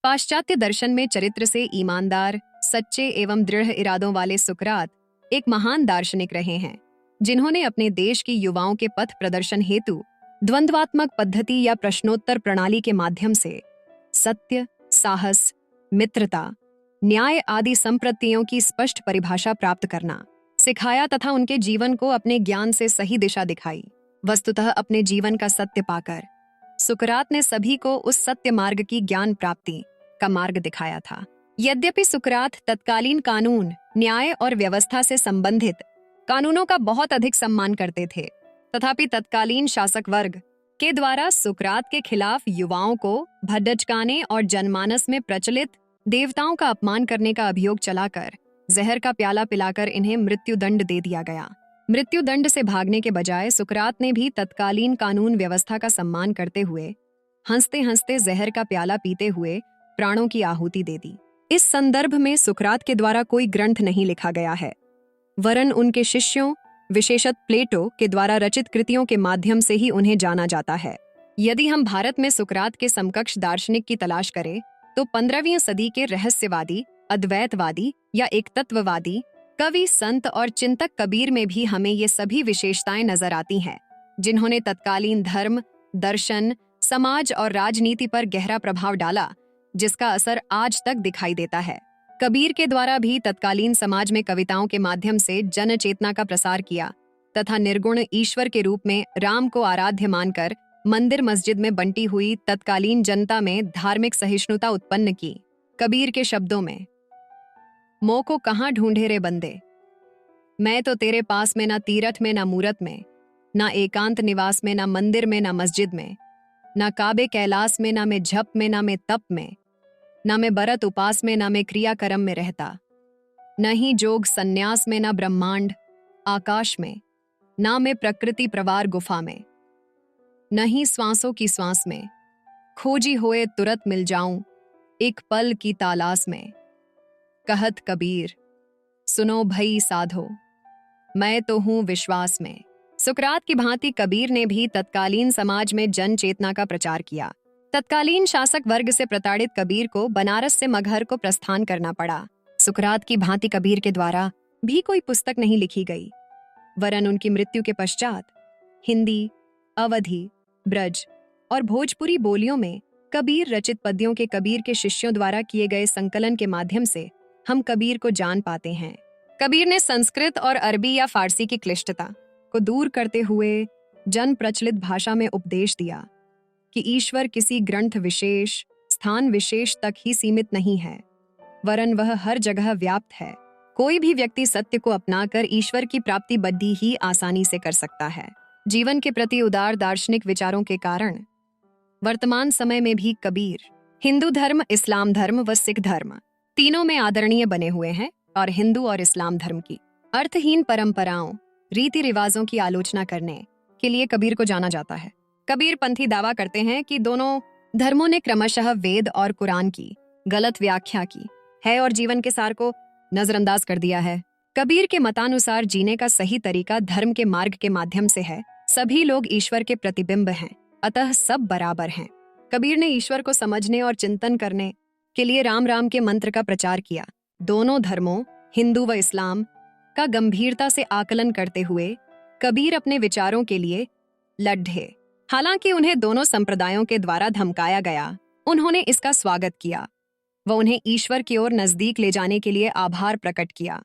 पाश्चात्य दर्शन में चरित्र से ईमानदार, सच्चे एवं दृढ़ इरादों वाले सुकरात एक महान दार्शनिक रहे हैं, जिन्होंने अपने देश की युवाओं के पथ प्रदर्शन हेतु द्वंद्वात्मक पद्धति या प्रश्नोत्तर प्रणाली के माध्यम से सत्य, साहस, मित्रता, न्याय आदि संप्रत्ययों की स्पष्ट परिभाषा प्राप्त करना सिखाया तथा उनके जीवन को अपने ज्ञान से सही दिशा दिखाई। वस्तुतः अपने जीवन का सत्य पाकर सुकरात ने सभी को उस सत्य मार्ग की ज्ञान प्राप्ति का मार्ग दिखाया था। यद्यपि सुकरात तत्कालीन कानून, न्याय और व्यवस्था से संबंधित कानूनों का बहुत अधिक सम्मान करते थे, तथापि तत्कालीन शासक वर्ग के द्वारा सुकरात के खिलाफ युवाओं को भड़काने और जनमानस में प्रचलित देवताओं का अपमान करने का अभियोग चलाकर जहर का प्याला पिलाकर इन्हें मृत्युदंड दे दिया गया। मृत्युदंड से भागने के बजाय सुकरात ने भी तत्कालीन कानून व्यवस्था का सम्मान करते हुए हंसते हंसते जहर का प्याला पीते हुए प्राणों की आहुति दे दी। इस संदर्भ में सुकरात के द्वारा कोई ग्रंथ नहीं लिखा गया है, वरन उनके शिष्यों, विशेषत प्लेटो के द्वारा रचित कृतियों के माध्यम से ही उन्हें जाना जाता है। यदि हम भारत में सुकरात के समकक्ष दार्शनिक की तलाश करें तो 15वीं सदी के रहस्यवादी, अद्वैतवादी या एकतत्ववादी कवि, संत और चिंतक कबीर में भी हमें ये सभी विशेषताएं नजर आती हैं, जिन्होंने तत्कालीन धर्म, दर्शन, समाज और राजनीति पर गहरा प्रभाव डाला, जिसका असर आज तक दिखाई देता है। कबीर के द्वारा भी तत्कालीन समाज में कविताओं के माध्यम से जन चेतना का प्रसार किया तथा निर्गुण ईश्वर के रूप में राम को आराध्य मानकर मंदिर मस्जिद में बंटी हुई तत्कालीन जनता में धार्मिक सहिष्णुता उत्पन्न की। कबीर के शब्दों में, मोह को कहाँ ढूंढे रे बंदे, मैं तो तेरे पास में, ना तीरथ में, ना मूरत में, ना एकांत निवास में, ना मंदिर में, ना मस्जिद में, ना काबे कैलाश में, ना मैं झप में, ना मैं तप में, ना मैं बरत उपास में, ना मैं क्रिया कर्म में रहता, न ही जोग संन्यास में, ना ब्रह्मांड आकाश में, ना मैं प्रकृति प्रवार गुफा में, न ही श्वासों की श्वास में, खोजी होए तुरत मिल जाऊं एक पल की तालाश में। कहत कबीर, सुनो भई साधो, मैं तो हूं विश्वास में। सुकरात की भांति कबीर ने भी तत्कालीन समाज में जन चेतना का प्रचार किया। तत्कालीन शासक वर्ग से प्रताड़ित कबीर को बनारस से मगहर को प्रस्थान करना पड़ा। सुकरात की भांति कबीर के द्वारा भी कोई पुस्तक नहीं लिखी गई, वरन उनकी मृत्यु के पश्चात हिंदी, अवधी, ब्रज और भोजपुरी बोलियों में कबीर रचित पद्यों के कबीर के शिष्यों द्वारा किए गए संकलन के माध्यम से हम कबीर को जान पाते हैं। कबीर ने संस्कृत और अरबी या फारसी की क्लिष्टता को दूर करते हुए जन प्रचलित भाषा में उपदेश दिया कि ईश्वर किसी ग्रंथ विशेष, स्थान विशेष तक ही सीमित नहीं है, वरन वह हर जगह व्याप्त है। कोई भी व्यक्ति सत्य को अपनाकर ईश्वर की प्राप्ति बड़ी ही आसानी से कर सकता है। जीवन के प्रति उदार दार्शनिक विचारों के कारण वर्तमान समय में भी कबीर हिंदू धर्म, इस्लाम धर्म व सिख धर्म तीनों में आदरणीय बने हुए हैं और हिंदू और इस्लाम धर्म की अर्थहीन परंपराओं, रीति रिवाजों की आलोचना करने के लिए कबीर को जाना जाता है। कबीर पंथी दावा करते हैं कि दोनों धर्मों ने क्रमशः वेद और कुरान की गलत व्याख्या की है और जीवन के सार को नजरअंदाज कर दिया है। कबीर के मतानुसार जीने का सही तरीका धर्म के मार्ग के माध्यम से है। सभी लोग ईश्वर के प्रतिबिंब हैं, अतः सब बराबर हैं। कबीर ने ईश्वर को समझने और चिंतन करने के लिए राम राम के मंत्र का प्रचार किया। दोनों धर्मों, हिंदू व इस्लाम, का गंभीरता से आकलन करते हुए कबीर अपने विचारों के लिए लड़े। हालांकि उन्हें दोनों संप्रदायों के द्वारा धमकाया गया, उन्होंने इसका स्वागत किया व उन्हें ईश्वर की ओर नजदीक ले जाने के लिए आभार प्रकट किया।